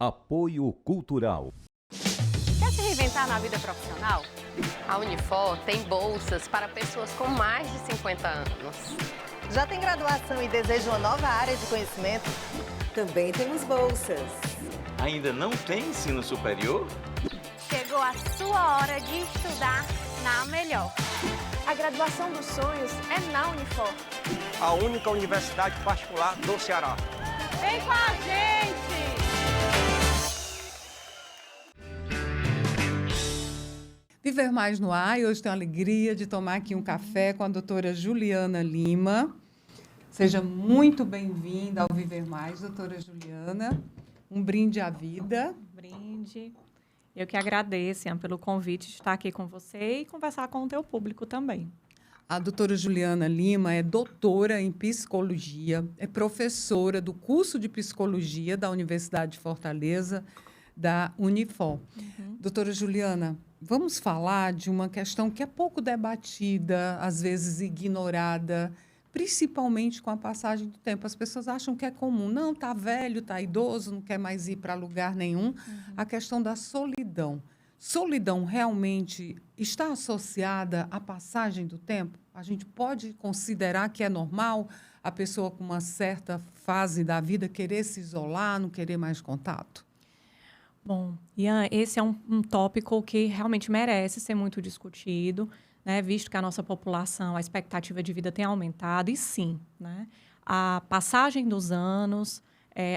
Apoio Cultural. Quer se reinventar na vida profissional? A Unifor tem bolsas para pessoas com mais de 50 anos. Já tem graduação e deseja uma nova área de conhecimento? Também temos bolsas. Ainda não tem ensino superior? Chegou a sua hora de estudar na Melhor. A graduação dos sonhos é na Unifor. A única universidade particular do Ceará. Vem com a gente! Viver Mais no Ar, e hoje tenho a alegria de tomar aqui um café com a doutora Juliana Lima. Seja muito bem-vinda ao Viver Mais, doutora Juliana. Um brinde à vida. Brinde. Eu que agradeço, Ian, pelo convite de estar aqui com você e conversar com o teu público também. A doutora Juliana Lima é doutora em psicologia, é professora do curso de psicologia da Universidade de Fortaleza, da Unifor. Doutora Juliana, vamos falar de uma questão que é pouco debatida, às vezes ignorada, principalmente com a passagem do tempo. As pessoas acham que é comum. Não, está velho, está idoso, não quer mais ir para lugar nenhum. A questão da solidão. Solidão realmente está associada à passagem do tempo? A gente pode considerar que é normal a pessoa com uma certa fase da vida querer se isolar, não querer mais contato? Bom, Ian, esse é um tópico que realmente merece ser muito discutido, né, visto que a nossa população, a expectativa de vida tem aumentado, e sim, né, a passagem dos anos,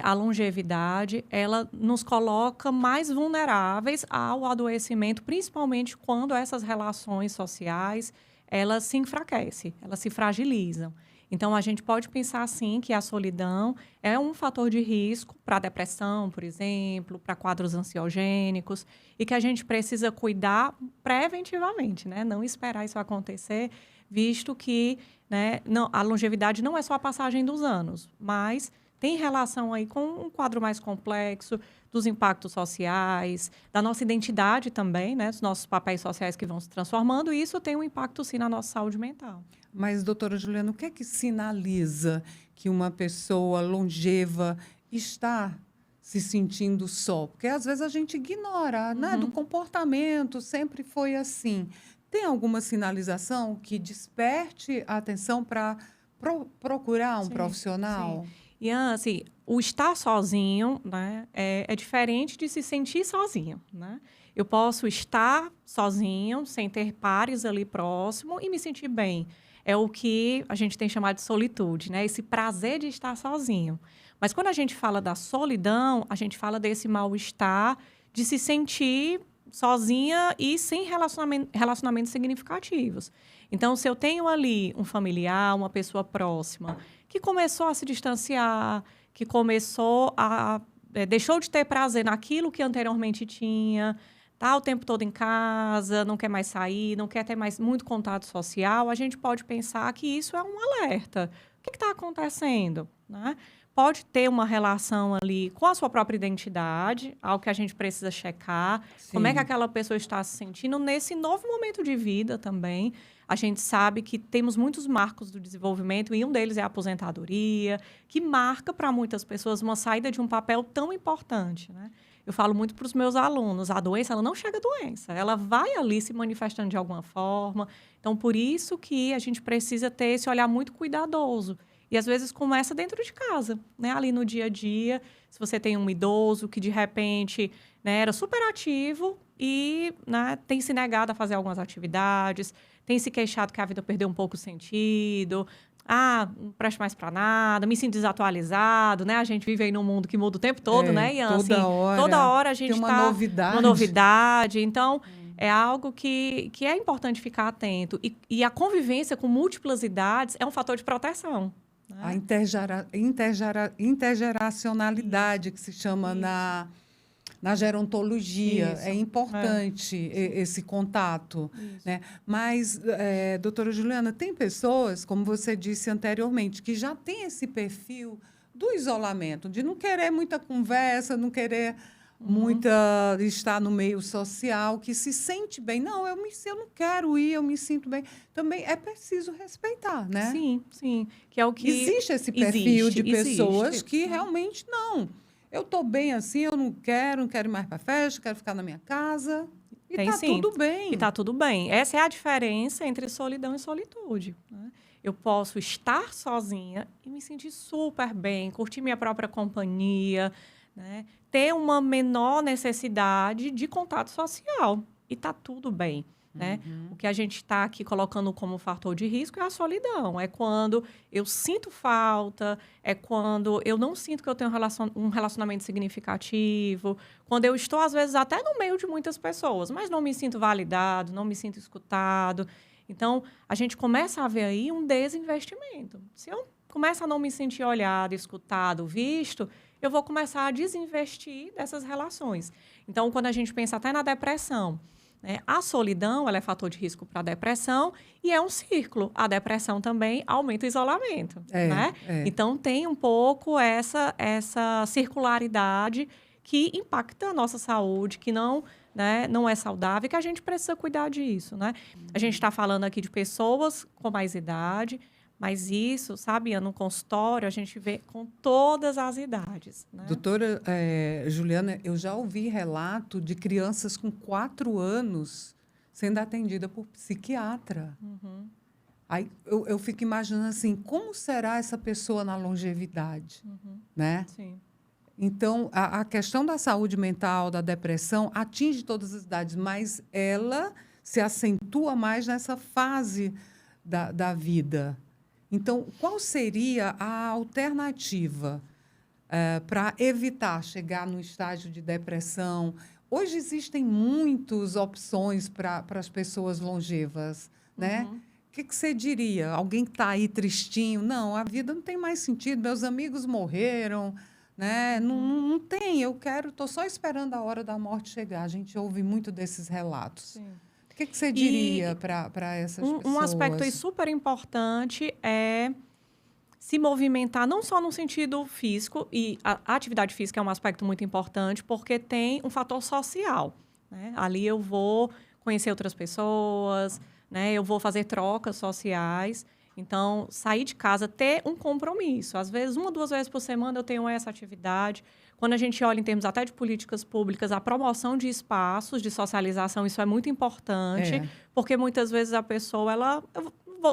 a longevidade, ela nos coloca mais vulneráveis ao adoecimento, principalmente quando essas relações sociais, elas se enfraquecem, elas se fragilizam. Então, a gente pode pensar, assim, que a solidão é um fator de risco para a depressão, por exemplo, para quadros ansiogênicos, e que a gente precisa cuidar preventivamente, né? Não esperar isso acontecer, visto que, né, a longevidade não é só a passagem dos anos, mas tem relação aí com um quadro mais complexo dos impactos sociais, da nossa identidade também, né? Dos nossos papéis sociais que vão se transformando, e isso tem um impacto, sim, na nossa saúde mental. Mas, doutora Juliana, o que é que sinaliza que uma pessoa longeva está se sentindo só? Porque, às vezes, a gente ignora, né? Do comportamento, sempre foi assim. Tem alguma sinalização que desperte a atenção para procurar um profissional? Sim. Ian, assim, o estar sozinho, né, é diferente de se sentir sozinho, né? Eu posso estar sozinho, sem ter pares ali próximo e me sentir bem. É o que a gente tem chamado de solitude, né? Esse prazer de estar sozinho. Mas quando a gente fala da solidão, a gente fala desse mal-estar de se sentir sozinha e sem relacionamentos significativos. Então, se eu tenho ali um familiar, uma pessoa próxima, que começou a se distanciar, que começou a... deixou de ter prazer naquilo que anteriormente tinha, está o tempo todo em casa, não quer mais sair, não quer ter mais muito contato social, a gente pode pensar que isso é um alerta. O que está acontecendo? Né? Pode ter uma relação ali com a sua própria identidade, algo que a gente precisa checar. Sim. Como é que aquela pessoa está se sentindo nesse novo momento de vida também. A gente sabe que temos muitos marcos do desenvolvimento, e um deles é a aposentadoria, que marca para muitas pessoas uma saída de um papel tão importante, né? Eu falo muito para os meus alunos, a doença, ela não chega doença, ela vai ali se manifestando de alguma forma. Então, por isso que a gente precisa ter esse olhar muito cuidadoso. E, às vezes, começa dentro de casa, né? Ali no dia a dia. Se você tem um idoso que, de repente, né, era super ativo e, né, tem se negado a fazer algumas atividades, tem se queixado que a vida perdeu um pouco o sentido. Não presto mais para nada, me sinto desatualizado, né? A gente vive aí num mundo que muda o tempo todo, né, Ian? Toda hora a gente tem uma novidade. Então, é algo que é importante ficar atento. E a convivência com múltiplas idades é um fator de proteção. Né? A intergeracionalidade, que se chama na gerontologia. Isso, é importante esse contato. Né? Mas, doutora Juliana, tem pessoas, como você disse anteriormente, que já têm esse perfil do isolamento, de não querer muita conversa, não querer estar no meio social, que se sente bem. Não, eu não quero ir, eu me sinto bem. Também é preciso respeitar, né? Sim, sim. Que é o que existe esse perfil de pessoas que realmente não. eu estou bem assim, eu não quero ir mais para festa, quero ficar na minha casa. E Tem está sim. tudo bem. E está tudo bem. Essa é a diferença entre solidão e solitude, né? Eu posso estar sozinha e me sentir super bem, curtir minha própria companhia, né? Ter uma menor necessidade de contato social. E está tudo bem. Né? O que a gente está aqui colocando como fator de risco é a solidão. É quando eu sinto falta, é quando eu não sinto que eu tenho um relacionamento significativo, quando eu estou, às vezes, até no meio de muitas pessoas, mas não me sinto validado, não me sinto escutado. Então, a gente começa a ver aí um desinvestimento. Se eu começo a não me sentir olhado, escutado, visto, eu vou começar a desinvestir dessas relações. Então, quando a gente pensa até na depressão, né? A solidão, ela é fator de risco para a depressão e é um círculo. A depressão também aumenta o isolamento, né? Então, tem um pouco essa circularidade que impacta a nossa saúde, que não é saudável e que a gente precisa cuidar disso, né? A gente está falando aqui de pessoas com mais idade, mas isso, sabe, no consultório, a gente vê com todas as idades. Né? Doutora Juliana, eu já ouvi relato de crianças com 4 anos sendo atendida por psiquiatra. Aí eu fico imaginando assim, como será essa pessoa na longevidade? Né? Sim. Então, a questão da saúde mental, da depressão, atinge todas as idades, mas ela se acentua mais nessa fase da vida. Então, qual seria a alternativa para evitar chegar no estágio de depressão? Hoje existem muitas opções para as pessoas longevas, né? O que você diria? Alguém que está aí tristinho? Não, a vida não tem mais sentido, meus amigos morreram, né? Não tem, estou só esperando a hora da morte chegar. A gente ouve muito desses relatos. Sim. O que você diria para essas pessoas? Um aspecto aí super importante é se movimentar, não só no sentido físico, e a atividade física é um aspecto muito importante, porque tem um fator social. Né? Ali eu vou conhecer outras pessoas, né? Eu vou fazer trocas sociais. Então, sair de casa, ter um compromisso. Às vezes, 1 ou 2 vezes por semana eu tenho essa atividade. Quando a gente olha em termos até de políticas públicas, a promoção de espaços de socialização, isso é muito importante, porque muitas vezes a pessoa,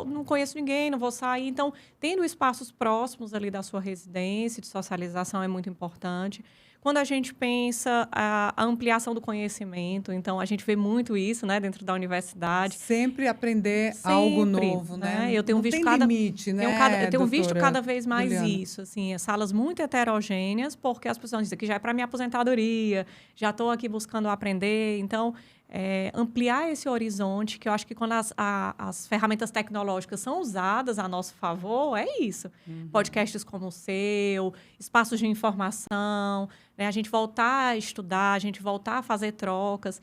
não conheço ninguém, não vou sair. Então, tendo espaços próximos ali da sua residência, de socialização, é muito importante. Quando a gente pensa a ampliação do conhecimento, então, a gente vê muito isso, né, dentro da universidade. Sempre aprender algo novo, né? Eu tenho não visto tem limite, né, eu tenho visto cada vez mais Juliana? isso, assim, salas muito heterogêneas, porque as pessoas dizem que já é para minha aposentadoria, já estou aqui buscando aprender. Então, ampliar esse horizonte, que eu acho que quando as ferramentas tecnológicas são usadas a nosso favor, é isso. Podcasts como o seu, espaços de informação, né? A gente voltar a estudar, a gente voltar a fazer trocas.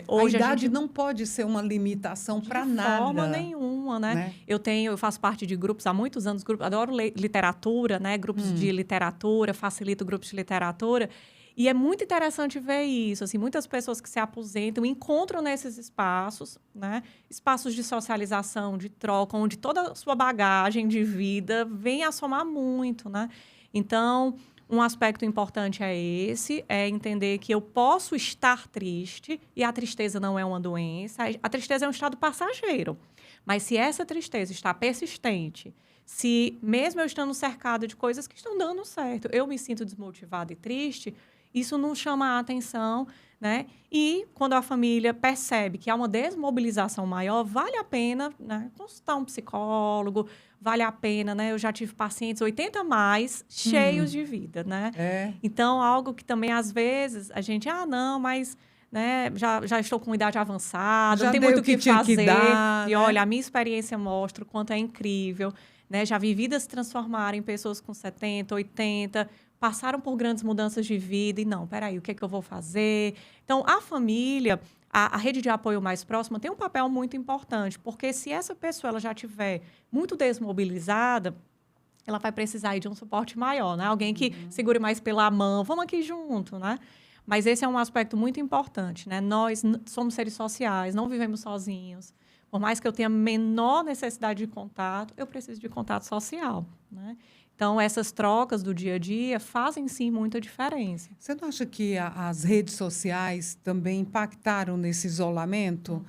Hoje a idade não pode ser uma limitação para nada. De forma nenhuma, né? Eu faço parte de grupos há muitos anos, adoro literatura, né? Grupos de literatura, facilito grupos de literatura. E é muito interessante ver isso, assim, muitas pessoas que se aposentam encontram nesses espaços, né? Espaços de socialização, de troca, onde toda a sua bagagem de vida vem a somar muito, né? Então, um aspecto importante é esse, é entender que eu posso estar triste e a tristeza não é uma doença. A tristeza é um estado passageiro. Mas se essa tristeza está persistente, se mesmo eu estando cercada de coisas que estão dando certo, eu me sinto desmotivada e triste, isso não chama a atenção, né? E quando a família percebe que há uma desmobilização maior, vale a pena, né, consultar um psicólogo, vale a pena, né? Eu já tive pacientes 80 mais, cheios de vida, né? Então, algo que também, às vezes, a gente, não, mas... Né, já estou com idade avançada, não tem muito o que fazer. E olha, a minha experiência mostra o quanto é incrível. Né? Já vi vidas se transformarem, pessoas com 70, 80, passaram por grandes mudanças de vida e não, peraí, o que é que eu vou fazer? Então, a família, a rede de apoio mais próxima tem um papel muito importante, porque se essa pessoa ela já estiver muito desmobilizada, ela vai precisar de um suporte maior, né? Alguém que segure mais pela mão, vamos aqui junto, né? Mas esse é um aspecto muito importante, né? Nós somos seres sociais, não vivemos sozinhos. Por mais que eu tenha menor necessidade de contato, eu preciso de contato social, né? Então, essas trocas do dia a dia fazem, sim, muita diferença. Você não acha que as redes sociais também impactaram nesse isolamento?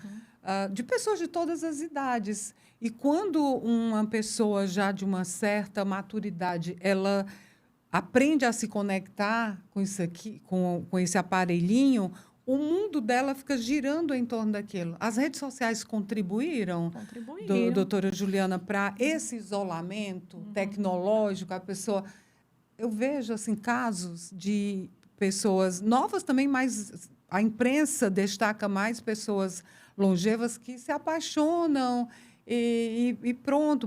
De pessoas de todas as idades. E quando uma pessoa já de uma certa maturidade, ela aprende a se conectar com isso aqui, com esse aparelhinho, o mundo dela fica girando em torno daquilo. As redes sociais contribuíram. Doutora Juliana, para esse isolamento tecnológico, a pessoa... Eu vejo assim, casos de pessoas novas também, mas a imprensa destaca mais pessoas longevas que se apaixonam e pronto,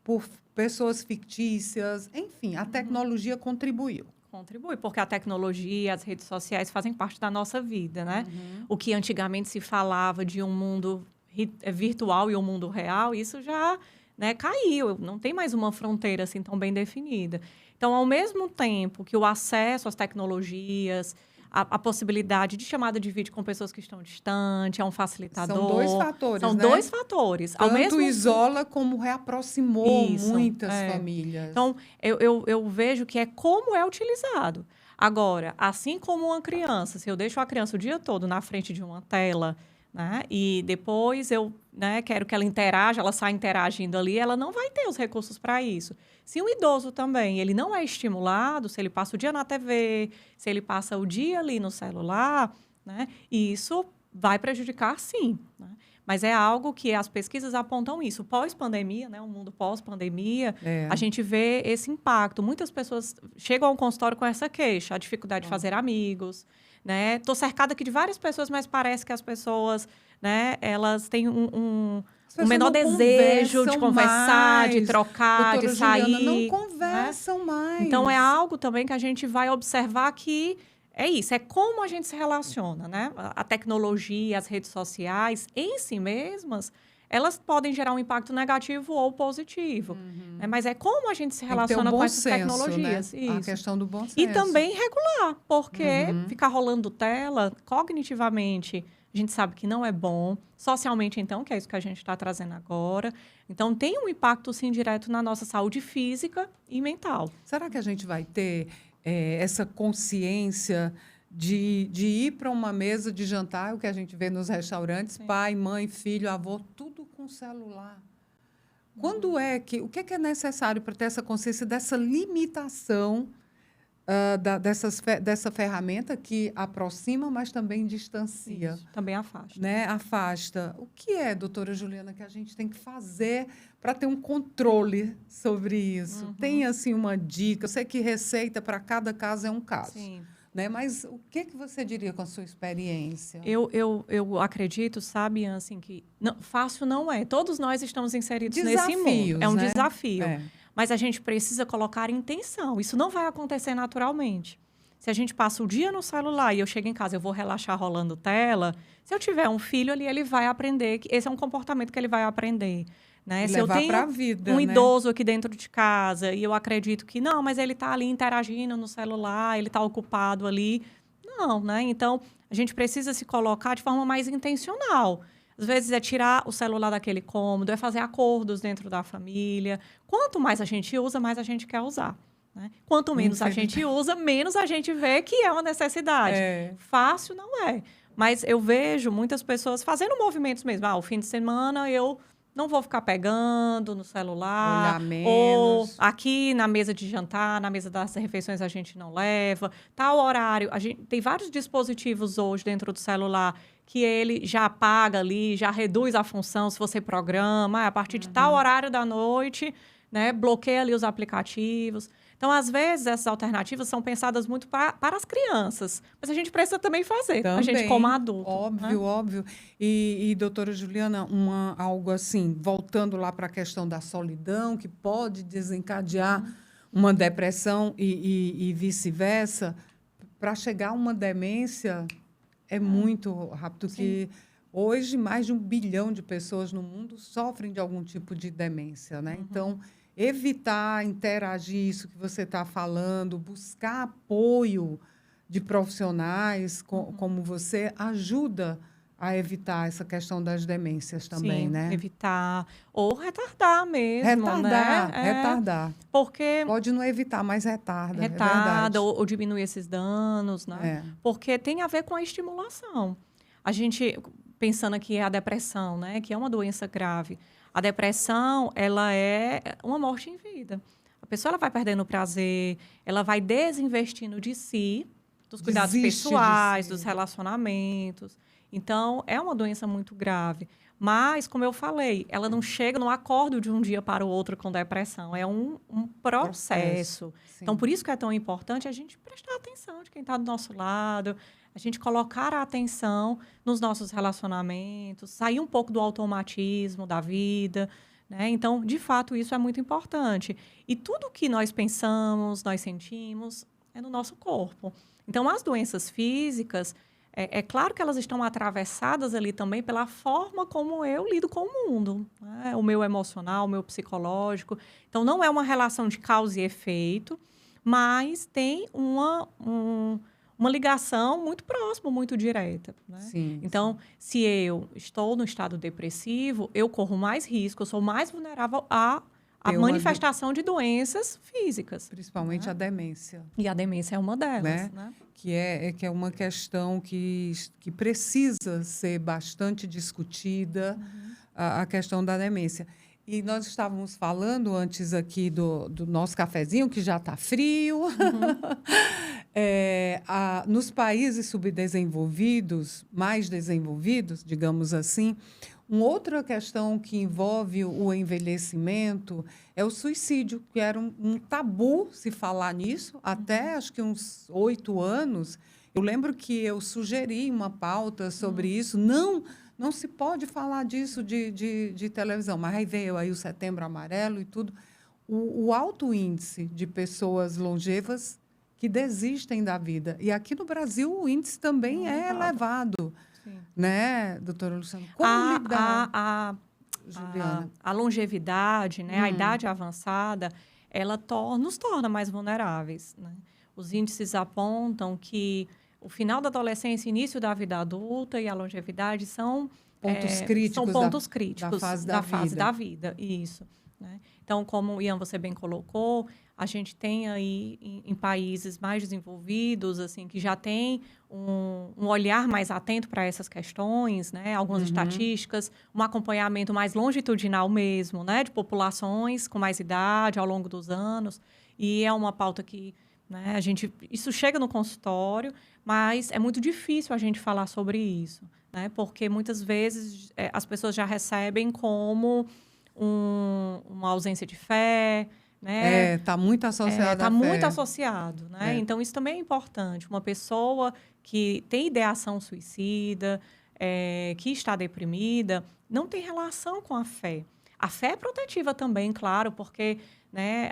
por pessoas fictícias. Enfim, a tecnologia contribuiu. Contribui, porque a tecnologia, as redes sociais fazem parte da nossa vida, né? O que antigamente se falava de um mundo virtual e um mundo real, isso já, né, caiu. Não tem mais uma fronteira assim tão bem definida. Então, ao mesmo tempo que o acesso às tecnologias, a possibilidade de chamada de vídeo com pessoas que estão distantes, é um facilitador. São dois fatores, São né? dois fatores. Tanto ao mesmo isola como reaproximou Isso, muitas famílias. Então, eu vejo que é como é utilizado. Agora, assim como uma criança, se eu deixo a criança o dia todo na frente de uma tela, né, e depois eu, né, quero que ela interaja, ela sai interagindo ali, ela não vai ter os recursos para isso. Se um idoso também, ele não é estimulado, se ele passa o dia na TV, se ele passa o dia ali no celular, né, isso vai prejudicar, sim, né? Mas é algo que as pesquisas apontam isso. Pós-pandemia, né, o mundo pós-pandemia, a gente vê esse impacto. Muitas pessoas chegam ao consultório com essa queixa, a dificuldade de fazer amigos, né? Estou cercada aqui de várias pessoas, mas parece que as pessoas, né, elas têm um menor desejo de conversar, de trocar, Doutora de sair. Juliana, não conversam, né? mais. Então, é algo também que a gente vai observar que é isso, é como a gente se relaciona, né? A tecnologia, as redes sociais, em si mesmas, elas podem gerar um impacto negativo ou positivo. Né? Mas é como a gente se relaciona com essas tecnologias. Né? Isso. A questão do bom senso. E também regular, porque ficar rolando tela, cognitivamente, a gente sabe que não é bom. Socialmente, então, que é isso que a gente está trazendo agora. Então, tem um impacto, sim, direto na nossa saúde física e mental. Será que a gente vai ter essa consciência de ir para uma mesa de jantar, o que a gente vê nos restaurantes, pai, mãe, filho, avô, tudo com celular? Quando o que é necessário para ter essa consciência dessa limitação dessa ferramenta que aproxima, mas também distancia? Isso, também afasta. Né? Afasta. O que é, doutora Juliana, que a gente tem que fazer para ter um controle sobre isso? Tem, assim, uma dica? Eu sei que receita para cada caso é um caso. Sim. Né? Mas o que você diria com a sua experiência? Eu acredito, sabe, assim, que fácil não é. Todos nós estamos inseridos Desafios, nesse mundo. É um né? desafio. Mas a gente precisa colocar intenção. Isso não vai acontecer naturalmente. Se a gente passa o dia no celular e eu chego em casa, eu vou relaxar rolando tela, se eu tiver um filho ali, ele vai aprender, que esse é um comportamento que ele vai aprender. Né? Se eu tenho um idoso aqui dentro de casa e eu acredito que não, mas ele está ali interagindo no celular, ele está ocupado ali. Não, né? Então, a gente precisa se colocar de forma mais intencional. Às vezes é tirar o celular daquele cômodo, é fazer acordos dentro da família. Quanto mais a gente usa, mais a gente quer usar. Né? Quanto menos a gente usa, menos a gente vê que é uma necessidade. Fácil não é. Mas eu vejo muitas pessoas fazendo movimentos mesmo. O fim de semana eu não vou ficar pegando no celular. Olhar menos. Ou aqui na mesa de jantar, na mesa das refeições a gente não leva. Tal horário. A gente tem vários dispositivos hoje dentro do celular que ele já apaga ali, já reduz a função se você programa. A partir de tal horário da noite, né, bloqueia ali os aplicativos. Então, às vezes, essas alternativas são pensadas muito para as crianças. Mas a gente precisa também fazer, a gente como adulto. Óbvio, né? óbvio. E, doutora Juliana, algo assim, voltando lá para a questão da solidão, que pode desencadear uma depressão e vice-versa, para chegar a uma demência é muito rápido. Que hoje, mais de 1 bilhão de pessoas no mundo sofrem de algum tipo de demência, né? Então, evitar interagir, isso que você está falando, buscar apoio de profissionais como você, ajuda a evitar essa questão das demências também, Sim, né? evitar. Ou retardar mesmo, Retardar, né? retardar. Porque Pode não evitar, mas retarda, é verdade. retarda ou diminui esses danos, né? É. Porque tem a ver com a estimulação. A gente, pensando aqui a depressão, né? Que é uma doença grave. A depressão, ela é uma morte em vida. A pessoa ela vai perdendo o prazer, ela vai desinvestindo de si, dos cuidados Desiste de pessoais, si. dos relacionamentos. Então, é uma doença muito grave. Mas, como eu falei, ela não chega, não acorda de um dia para o outro com depressão. É um processo. Sim. Então, por isso que é tão importante a gente prestar atenção de quem está do nosso lado, a gente colocar a atenção nos nossos relacionamentos, sair um pouco do automatismo da vida, né? Então, de fato, isso é muito importante. E tudo que nós pensamos, nós sentimos, é no nosso corpo. Então, as doenças físicas, é claro que elas estão atravessadas ali também pela forma como eu lido com o mundo, né? O meu emocional, o meu psicológico. Então, não é uma relação de causa e efeito, mas tem uma ligação muito próxima, muito direta, né? Sim, então, se eu estou no estado depressivo, eu corro mais risco, eu sou mais vulnerável à Ter uma manifestação de doenças físicas. Principalmente a demência. E a demência é uma delas, né? Que é uma questão que precisa ser bastante discutida, a questão da demência. E nós estávamos falando antes aqui do nosso cafezinho, que já está frio. Nos países subdesenvolvidos, mais desenvolvidos, digamos assim, uma outra questão que envolve o envelhecimento é o suicídio, que era um tabu se falar nisso, até acho que uns 8 anos. Eu lembro que eu sugeri uma pauta sobre isso. Não se pode falar disso de televisão, mas aí veio aí o Setembro Amarelo e tudo. O alto índice de pessoas longevas que desistem da vida. E aqui no Brasil o índice também é elevado. Sim. Né, doutora Luciana? Como lidar, Juliana? A longevidade, né, a idade avançada, ela nos torna mais vulneráveis, né? Os índices apontam que o final da adolescência, início da vida adulta e a longevidade são pontos críticos da fase da vida. Isso, né? Então, como o Ian, você bem colocou, a gente tem aí em países mais desenvolvidos, assim, que já tem um olhar mais atento para essas questões, né? Algumas estatísticas, um acompanhamento mais longitudinal mesmo, né? De populações com mais idade ao longo dos anos. E é uma pauta que, né, isso chega no consultório, mas é muito difícil a gente falar sobre isso, né? Porque muitas vezes as pessoas já recebem como uma ausência de fé, né? Está muito associado Está à muito fé. associado, né? Então, isso também é importante. Uma pessoa que tem ideação suicida, que está deprimida, não tem relação com a fé. A fé é protetiva também, claro, porque, né,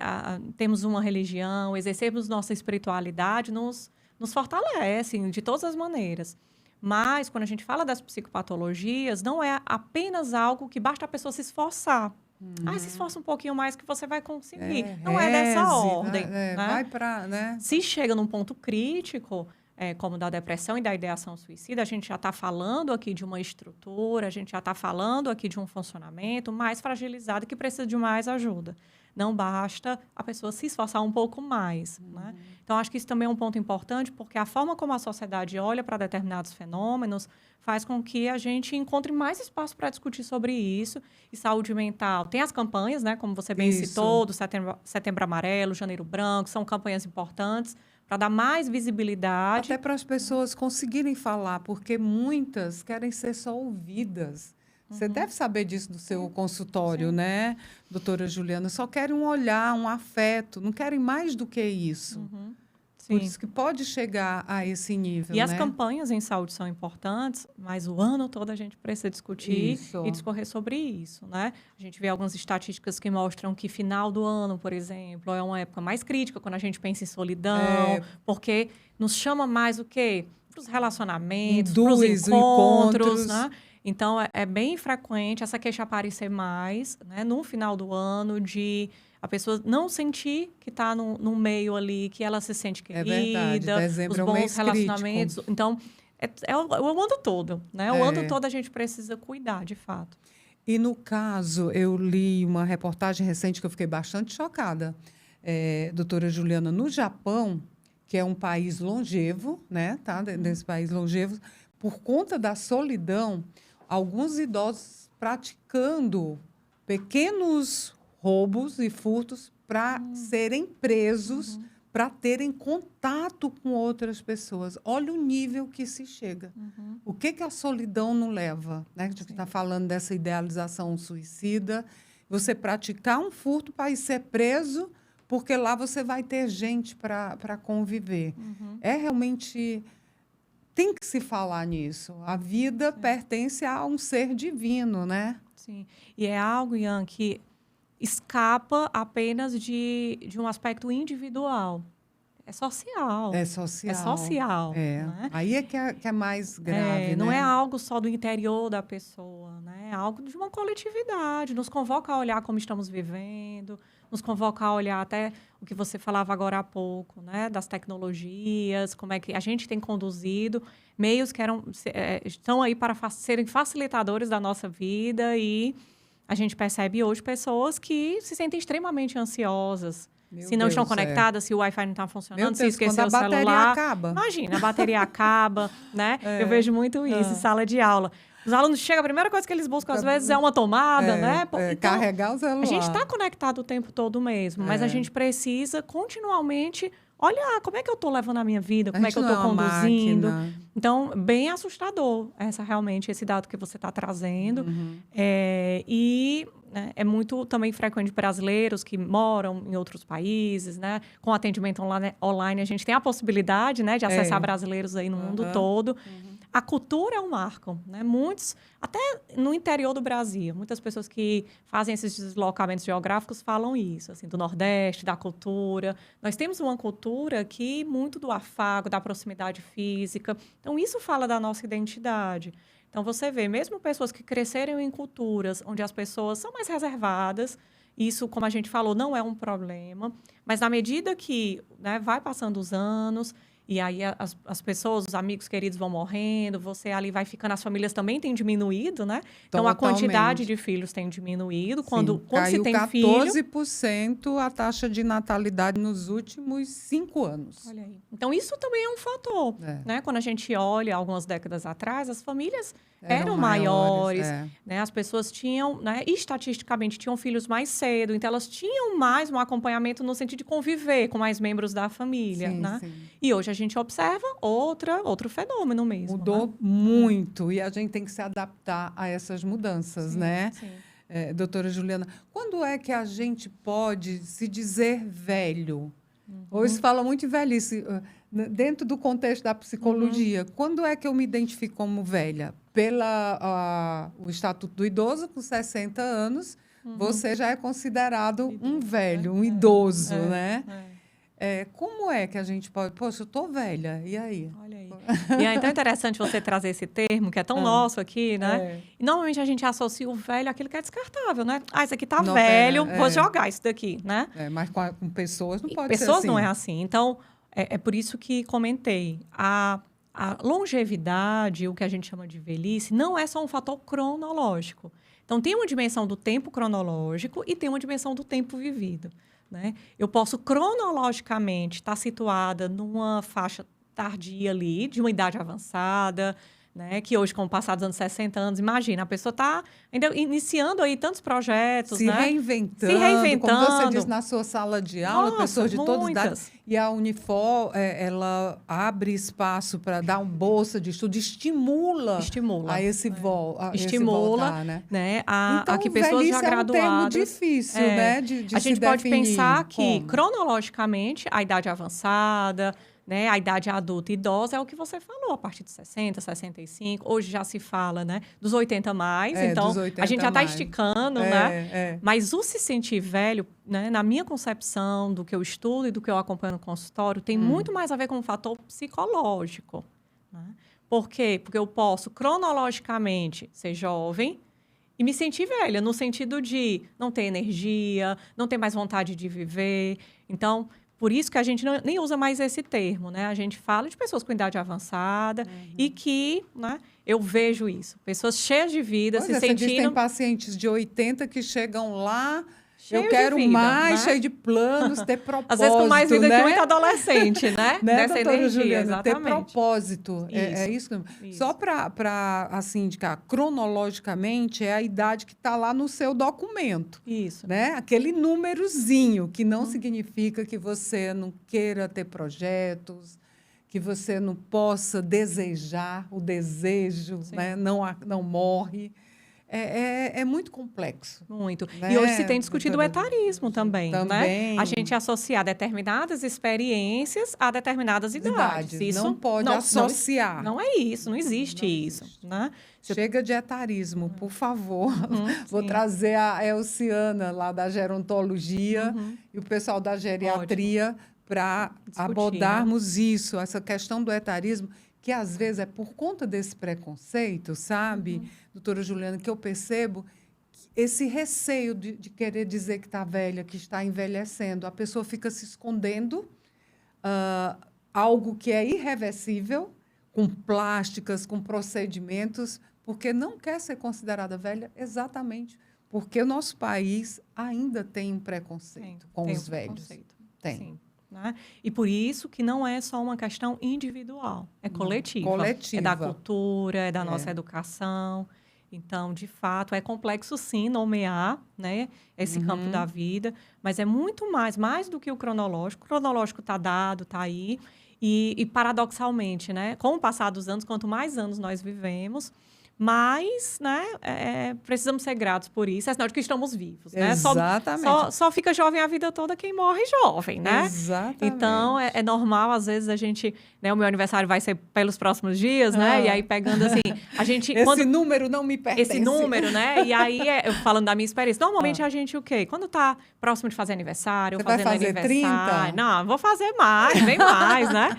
temos uma religião, exercemos nossa espiritualidade, nos fortalece de todas as maneiras. Mas, quando a gente fala das psicopatologias, não é apenas algo que basta a pessoa se esforçar. Se esforça um pouquinho mais que você vai conseguir. Não é dessa ordem. Né? Vai para, né? Se chega num ponto crítico, como da depressão e da ideação suicida, a gente já está falando aqui de uma estrutura, a gente já está falando aqui de um funcionamento mais fragilizado que precisa de mais ajuda. Não basta a pessoa se esforçar um pouco mais, né? Então, acho que isso também é um ponto importante, porque a forma como a sociedade olha para determinados fenômenos faz com que a gente encontre mais espaço para discutir sobre isso. E saúde mental. Tem as campanhas, né? Como você bem citou, do Setembro Amarelo, Janeiro Branco, são campanhas importantes para dar mais visibilidade. Até para as pessoas conseguirem falar, porque muitas querem ser só ouvidas. Você deve saber disso do seu consultório, né, doutora Juliana? Só querem um olhar, um afeto, não querem mais do que isso. Por isso que pode chegar a esse nível, E as campanhas em saúde são importantes, mas o ano todo a gente precisa discutir e discorrer sobre isso, né? A gente vê algumas estatísticas que mostram que final do ano, por exemplo, é uma época mais crítica quando a gente pensa em solidão, porque nos chama mais o quê? Para os relacionamentos, para os encontros, né? Então, é bem frequente essa queixa aparecer mais, né, no final do ano, de a pessoa não sentir que está num meio ali, que ela se sente querida, verdade. Dezembro os é um mês bons relacionamentos. crítico. Então, é o ano todo, né? O ano todo a gente precisa cuidar, de fato. E, no caso, eu li uma reportagem recente que eu fiquei bastante chocada. Doutora Juliana, no Japão, que é um país longevo, né? Tá? Nesse país longevo, por conta da solidão, alguns idosos praticando pequenos roubos e furtos para serem presos, para terem contato com outras pessoas. Olha o nível que se chega. O que a solidão não leva? Né? A gente está falando dessa idealização suicida. Você praticar um furto para ir ser preso, porque lá você vai ter gente para conviver. É realmente... Tem que se falar nisso. A vida pertence a um ser divino, né? Sim. E é algo, Ian, que escapa apenas de um aspecto individual. É social. É social. É social. Né? Aí é que é mais grave, não né? é algo só do interior da pessoa, né? É algo de uma coletividade. Nos convoca a olhar como estamos vivendo, nos convoca a olhar até o que você falava agora há pouco, né? Das tecnologias, como é que a gente tem conduzido meios que estão aí para serem facilitadores da nossa vida, e a gente percebe hoje pessoas que se sentem extremamente ansiosas. Se não estão conectadas, se o Wi-Fi não está funcionando, se esqueceu o celular. Quando a bateria acaba. Imagina, a bateria acaba, né? Eu vejo muito isso em sala de aula. Os alunos chegam, a primeira coisa que eles buscam, às vezes, é uma tomada, né? Então, carregar o celular. A gente está conectado o tempo todo mesmo, mas a gente precisa continuamente olhar como é que eu estou levando a minha vida, como é que eu estou conduzindo. Então, bem assustador realmente esse dado que você está trazendo. É muito também frequente brasileiros que moram em outros países, né? Com atendimento online, a gente tem a possibilidade, né, de acessar brasileiros aí no mundo todo. A cultura é um marco, né? Muitos, até no interior do Brasil, muitas pessoas que fazem esses deslocamentos geográficos falam isso, assim, do Nordeste, da cultura. Nós temos uma cultura que muito do afago, da proximidade física. Então, isso fala da nossa identidade. Então, você vê, mesmo pessoas que cresceram em culturas onde as pessoas são mais reservadas, isso, como a gente falou, não é um problema, mas na medida que, né, vai passando os anos, e aí as pessoas, os amigos queridos vão morrendo, você ali vai ficando, as famílias também têm diminuído, né? Então, a quantidade de filhos tem diminuído. Quando se tem filho... Caiu 14% a taxa de natalidade nos últimos 5 anos. Olha aí. Então, isso também é um fator, né? Quando a gente olha, algumas décadas atrás, as famílias eram maiores, né? As pessoas tinham, né? Estatisticamente, tinham filhos mais cedo, então elas tinham mais um acompanhamento no sentido de conviver com mais membros da família, né? E hoje a gente observa outro fenômeno mesmo. Mudou muito, e a gente tem que se adaptar a essas mudanças, né? Sim. Doutora Juliana, quando é que a gente pode se dizer velho? Hoje se fala muito em velhice. Dentro do contexto da psicologia, quando é que eu me identifico como velha? O Estatuto do Idoso, com 60 anos, você já é considerado um velho, um idoso, né? Como é que a gente pode... Poxa, eu estou velha, e aí? Olha aí. E é tão interessante você trazer esse termo, que é tão nosso aqui, né? E normalmente a gente associa o velho àquilo que é descartável, né? Isso aqui está velho, vou jogar isso daqui, né? Mas com pessoas não pode ser assim. Pessoas não é assim. Então, é por isso que comentei. A longevidade, o que a gente chama de velhice, não é só um fator cronológico. Então, tem uma dimensão do tempo cronológico e tem uma dimensão do tempo vivido, né? Eu posso cronologicamente estar situada numa faixa tardia ali, de uma idade avançada, né? Que hoje, com o passar dos anos 60 anos, imagina, a pessoa está ainda iniciando aí tantos projetos, se reinventando, como você disse, na sua sala de aula, pessoas de todas as idades. E a Unifor, ela abre espaço para dar uma bolsa de estudo, estimula a esse voltar, né? Então, a que pessoas já graduadas. É um termo difícil, né? De a gente pode pensar que, cronologicamente, a idade avançada, né, a idade adulta e idosa é o que você falou, a partir de 60, 65. Hoje já se fala, né, dos 80 mais. Então, 80 a gente já está esticando, né? Mas o se sentir velho, né, na minha concepção do que eu estudo e do que eu acompanho no consultório, tem muito mais a ver com um fator psicológico. Né? Por quê? Porque eu posso, cronologicamente, ser jovem e me sentir velha, no sentido de não ter energia, não ter mais vontade de viver. Então, Por isso que a gente nem usa mais esse termo, né? A gente fala de pessoas com idade avançada e que, né, eu vejo isso. Pessoas cheias de vida, se sentindo... Tem pacientes de 80 que chegam lá... Cheio eu quero de vida, mais, né? cheio de planos, ter propósito, às vezes com mais vida né? que muito adolescente, né? Dessa doutora energia, Juliana, exatamente. ter propósito, é isso. Isso. Só para assim, indicar, cronologicamente, é a idade que está lá no seu documento. Isso. Né? Aquele númerozinho, que não significa que você não queira ter projetos, que você não possa desejar, o desejo, né? Não morre. É muito complexo. Muito. Né? E hoje se tem discutido o etarismo também, né? A gente associa determinadas experiências a determinadas idades. Isso não pode associar. Não é isso, não existe isso. Né? Chega de etarismo, por favor. Vou trazer a Elciana, lá da gerontologia, e o pessoal da geriatria para abordarmos isso, essa questão do etarismo, que às vezes é por conta desse preconceito, sabe, doutora Juliana, que eu percebo esse receio de querer dizer que está velha, que está envelhecendo. A pessoa fica se escondendo algo que é irreversível, com plásticas, com procedimentos, porque não quer ser considerada velha exatamente porque o nosso país ainda tem um preconceito com os velhos. Tem. Sim. Né? E por isso que não é só uma questão individual, é coletiva. É da cultura, é da nossa educação. Então, de fato, é complexo, sim, nomear, né, esse campo da vida, mas é muito mais do que o cronológico. O cronológico está dado, está aí. E, paradoxalmente, né, com o passar dos anos, quanto mais anos nós vivemos, mas, né, precisamos ser gratos por isso, é sinal de que estamos vivos, né? Exatamente. Só fica jovem a vida toda quem morre jovem, né? Exatamente. Então, é normal, às vezes, a gente... Né, o meu aniversário vai ser pelos próximos dias, né? E aí, pegando assim... a gente esse número não me pertence. Esse número, né? E aí, eu falando da minha experiência, normalmente a gente, o quê? Quando tá próximo de fazer aniversário, você vai fazer aniversário... 30? Não, vou fazer mais, bem mais, né?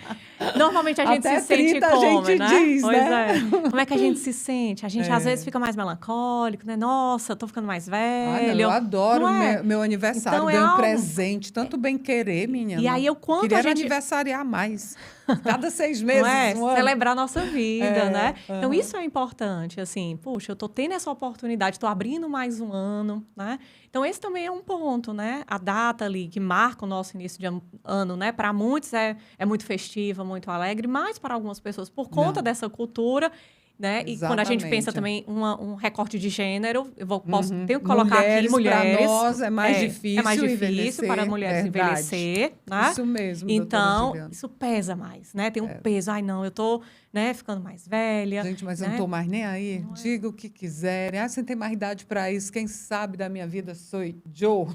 Normalmente a gente até se sente 30 como, a gente né? diz, Pois né? Como é que a gente se sente? A gente, às vezes, fica mais melancólico, né? Nossa, eu tô ficando mais velho. Eu adoro é? meu aniversário, Então, ganho presente, tanto bem querer, menina. E aí, Queria a gente... aniversariar mais. Cada 6 meses, celebrar a nossa vida, né? Então, isso é importante, assim. Puxa, eu tô tendo essa oportunidade, tô abrindo mais um ano, né? Então, esse também é um ponto, né? A data ali que marca o nosso início de ano, né? Para muitos é muito festiva, muito alegre, mas para algumas pessoas, por conta dessa cultura... Né? E quando a gente pensa também um recorte de gênero, tenho que colocar aqui mulheres. Para nós é mais difícil. É mais difícil para mulheres envelhecer. Né? Isso mesmo. Então, isso pesa mais, né? Tem um peso. Ai, não, eu tô, né, ficando mais velha. Gente, mas né? eu não tô mais nem aí. Diga o que quiserem. Ah, você tem mais idade para isso. Quem sabe da minha vida sou eu.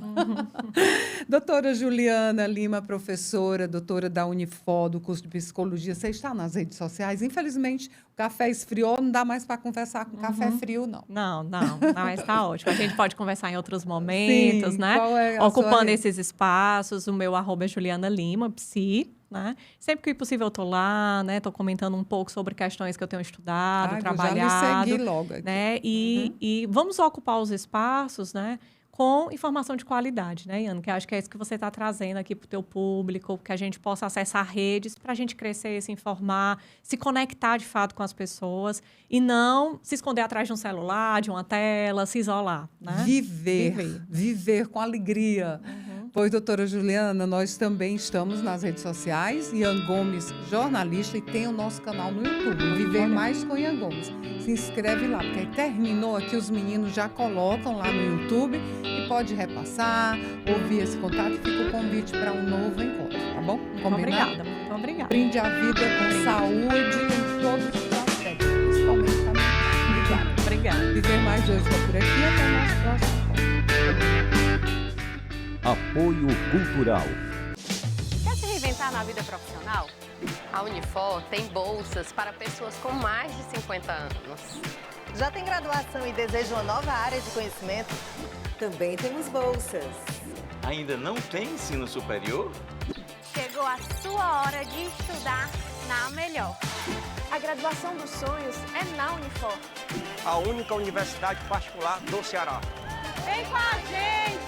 Doutora Juliana Lima, professora, doutora da Unifor, do curso de Psicologia. Você está nas redes sociais. Infelizmente, o café esfriou, não dá mais para conversar com café frio, não. Não, mas está ótimo. A gente pode conversar em outros momentos, Sim, né? qual é ocupando esses espaços. O meu @é Juliana Lima, psi, né? Sempre que possível eu tô lá, né? Tô comentando um pouco sobre questões que eu tenho estudado, trabalhado. Eu já lhe segui logo aqui. Né? E vamos ocupar os espaços, né? Com informação de qualidade, né, Iana? Que acho que é isso que você está trazendo aqui para o teu público, que a gente possa acessar redes para a gente crescer, se informar, se conectar de fato com as pessoas e não se esconder atrás de um celular, de uma tela, se isolar, né? Viver com alegria. Pois, doutora Juliana, nós também estamos nas redes sociais, Ian Gomes, jornalista, e tem o nosso canal no YouTube, Viver Mais com Ian Gomes. Se inscreve lá, porque aí terminou aqui, os meninos já colocam lá no YouTube e pode repassar, ouvir esse contato e fica o convite para um novo encontro, tá bom? Combinado? Muito obrigada. Brinde a vida com saúde em todos os aspectos, principalmente a minha. Obrigada. Viver Mais hoje está por aqui, até o nosso próximo encontro. Apoio Cultural. Quer se reinventar na vida profissional? A Unifor tem bolsas para pessoas com mais de 50 anos. Já tem graduação e deseja uma nova área de conhecimento? Também temos bolsas. Ainda não tem ensino superior? Chegou a sua hora de estudar na Melhor. A graduação dos sonhos é na Unifor. A única universidade particular do Ceará. Vem com a gente!